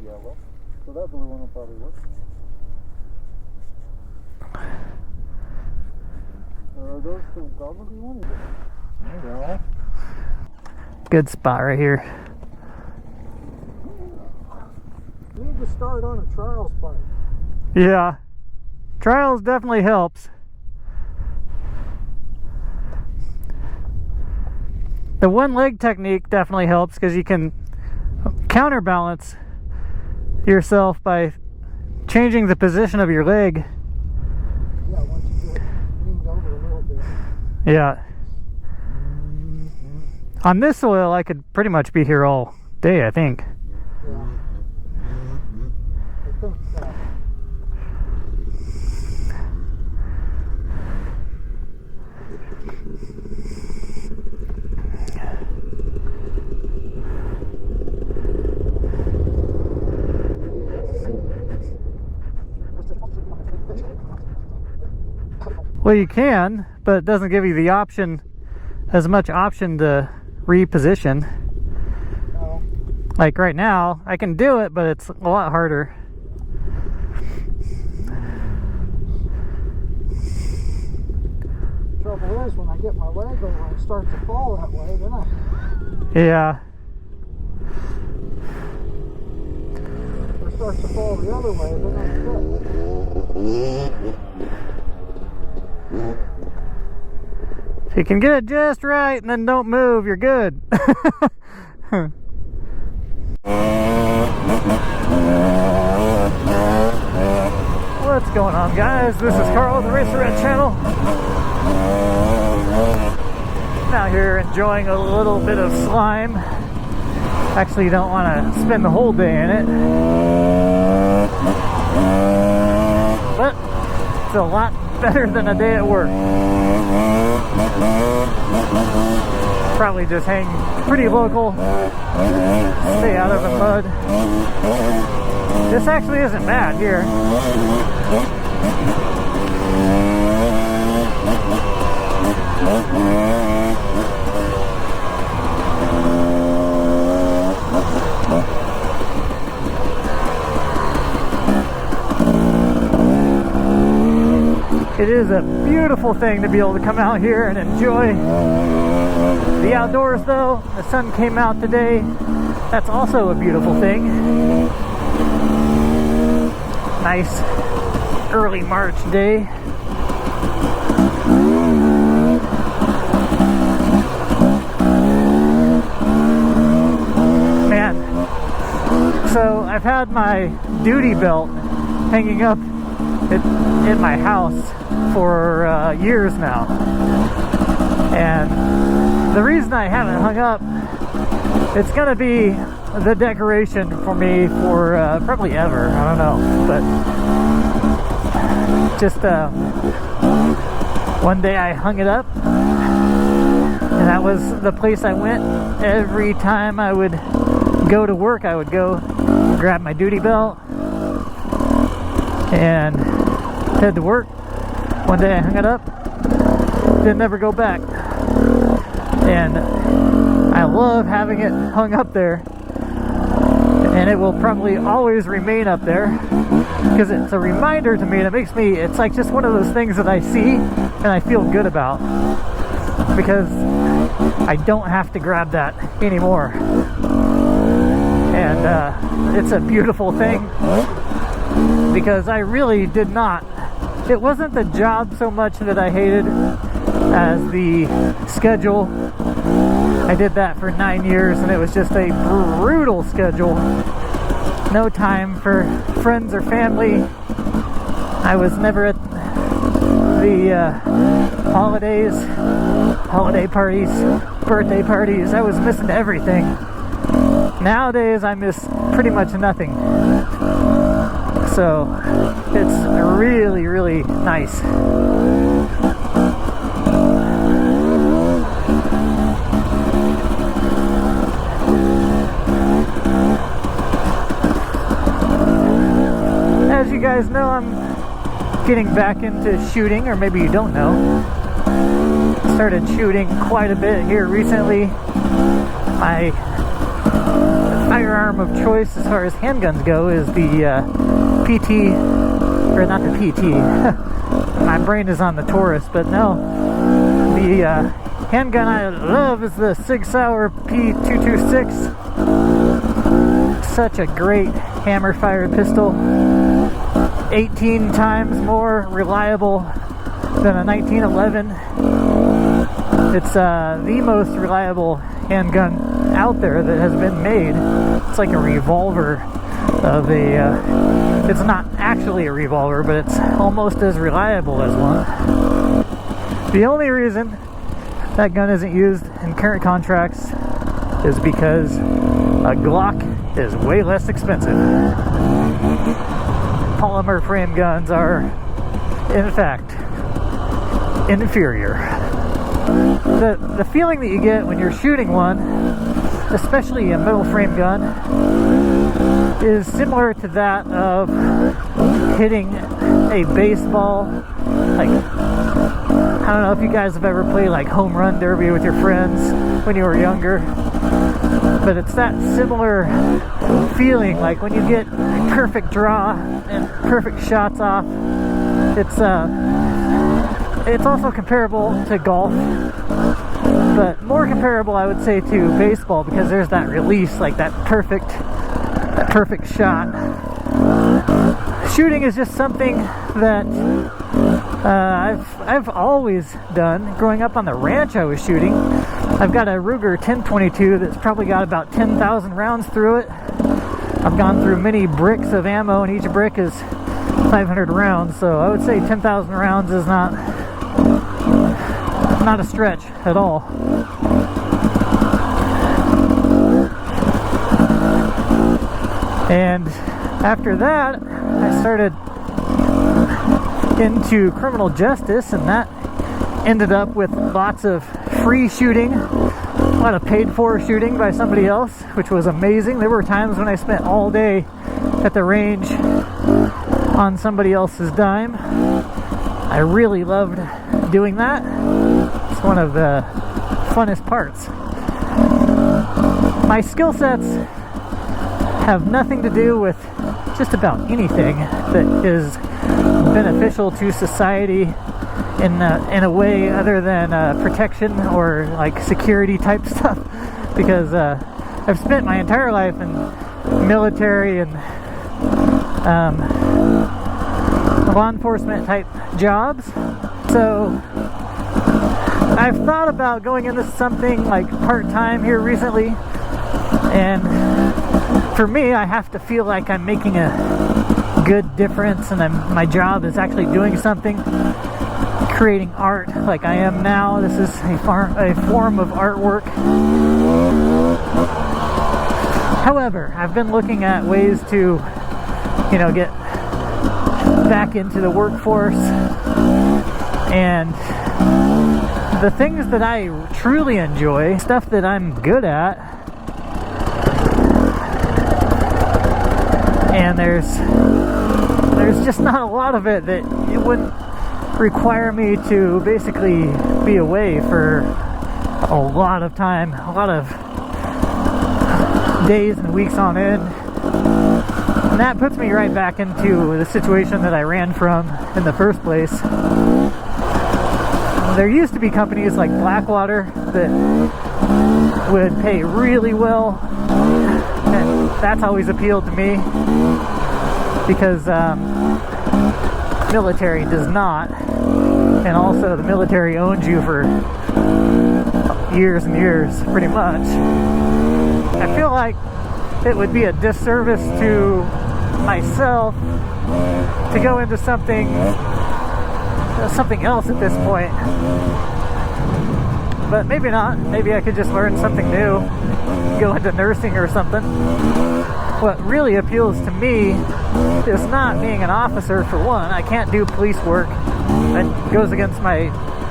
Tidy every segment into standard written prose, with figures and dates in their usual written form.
yellow. So that blue one will probably work. Are those the goggles you wanted? There you go. Good spot right here. You need to start on a trials bike. Yeah. Trials definitely helps. The one leg technique definitely helps because you can counterbalance yourself by changing the position of your leg. Yeah, once you get leaned over a little bit. Yeah. On this soil, I could pretty much be here all day, I think. Yeah. I think that. Well, you can, but it doesn't give you the option, as much option to reposition. No. Like right now, I can do it, but it's a lot harder. Trouble is, when I get my leg over and it starts to fall that way, then I... Yeah. Or it starts to fall the other way, then I'm stuck. If you can get it just right and then don't move, you're good. What's going on, guys? This is Carl, the Racerred channel. I'm out here enjoying a little bit of slime. Actually, you don't want to spend the whole day in it, but it's a lot better than a day at work. Probably just hang pretty local, stay out of the mud. This actually isn't bad here. It is a beautiful thing to be able to come out here and enjoy the outdoors, though. The sun came out today. That's also a beautiful thing. Nice early March day. Man, so I've had my duty belt hanging up in my house for years now, and the reason I haven't hung up, it's gonna be the decoration for me for probably ever. I don't know, but just one day I hung it up, and that was the place I went every time I would go to work. I would go grab my duty belt and head to work. One day I hung it up, didn't ever go back, and I love having it hung up there, and it will probably always remain up there because it's a reminder to me, and it makes me, it's like just one of those things that I see and I feel good about because I don't have to grab that anymore. And it's a beautiful thing because I really did not, it wasn't the job so much that I hated as the schedule. I did that for 9 years and it was just a brutal schedule. No time for friends or family. I was never at the holidays, holiday parties, birthday parties. I was missing everything. Nowadays I miss pretty much nothing. So it's really, really nice. As you guys know, I'm getting back into shooting, or maybe you don't know. Started shooting quite a bit here recently. My firearm of choice as far as handguns go is the PT, or not the PT. My brain is on the Taurus, but no. The handgun I love is the Sig Sauer P226. Such a great hammer-fired pistol. 18 times more reliable than a 1911. It's the most reliable handgun out there that has been made. It's like a revolver of a... it's not actually a revolver, but it's almost as reliable as one. The only reason that gun isn't used in current contracts is because a Glock is way less expensive. Polymer frame guns are, in fact, inferior. The feeling that you get when you're shooting one, especially a metal frame gun, is similar to that of hitting a baseball. Like, I don't know if you guys have ever played like home run derby with your friends when you were younger, but it's that similar feeling, like when you get a perfect draw and perfect shots off. It's also comparable to golf, but more comparable, I would say, to baseball, because there's that release, like that perfect shot. Shooting is just something that I've always done. Growing up on the ranch, I was shooting. I've got a Ruger 1022 that's probably got about 10,000 rounds through it. I've gone through many bricks of ammo, and each brick is 500 rounds, so I would say 10,000 rounds is not a stretch at all. And after that, I started into criminal justice, and that ended up with lots of free shooting, a lot of paid for shooting by somebody else, which was amazing. There were times when I spent all day at the range on somebody else's dime. I really loved doing that. It's one of the funnest parts. My skill sets have nothing to do with just about anything that is beneficial to society in a way other than protection or like security type stuff, because I've spent my entire life in military and law enforcement type jobs, so I've thought about going into something like part-time here recently, and for me, I have to feel like I'm making a good difference, and my job is actually doing something, creating art like I am now. This is a form of artwork. However, I've been looking at ways to, get back into the workforce, and the things that I truly enjoy, stuff that I'm good at, and there's just not a lot of it that it wouldn't require me to basically be away for a lot of time, a lot of days and weeks on end. And that puts me right back into the situation that I ran from in the first place. There used to be companies like Blackwater that would pay really well, and that's always appealed to me, because military does not, and also the military owns you for years and years, pretty much. I feel like it would be a disservice to myself to go into something else at this point, but maybe not. Maybe I could just learn something new, go into nursing or something. What really appeals to me is not being an officer, for one. I can't do police work. That goes against my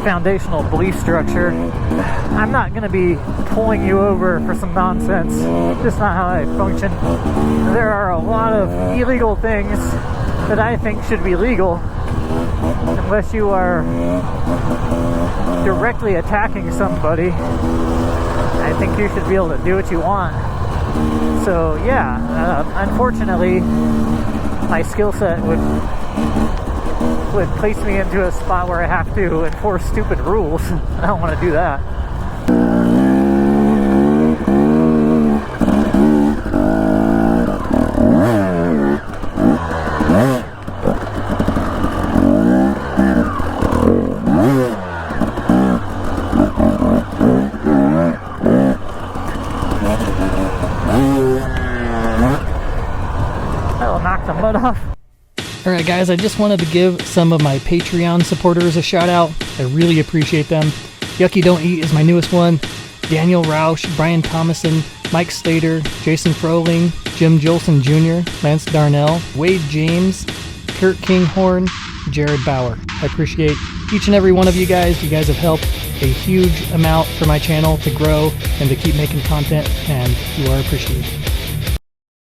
foundational belief structure. I'm not going to be pulling you over for some nonsense. That's not how I function. There are a lot of illegal things that I think should be legal, unless you are directly attacking somebody. I think you should be able to do what you want. So yeah, unfortunately, my skill set would place me into a spot where I have to enforce stupid rules. I don't want to do that. That'll knock the mud off. Alright guys, I just wanted to give some of my Patreon supporters a shout out. I really appreciate them. Yucky Don't Eat is my newest one. Daniel Roush, Brian Thomason, Mike Slater, Jason Froling, Jim Jolson Jr., Lance Darnell, Wade James, Kurt Kinghorn, Jared Bauer. I appreciate each and every one of you guys. You guys have helped a huge amount for my channel to grow and to keep making content, and you are appreciated.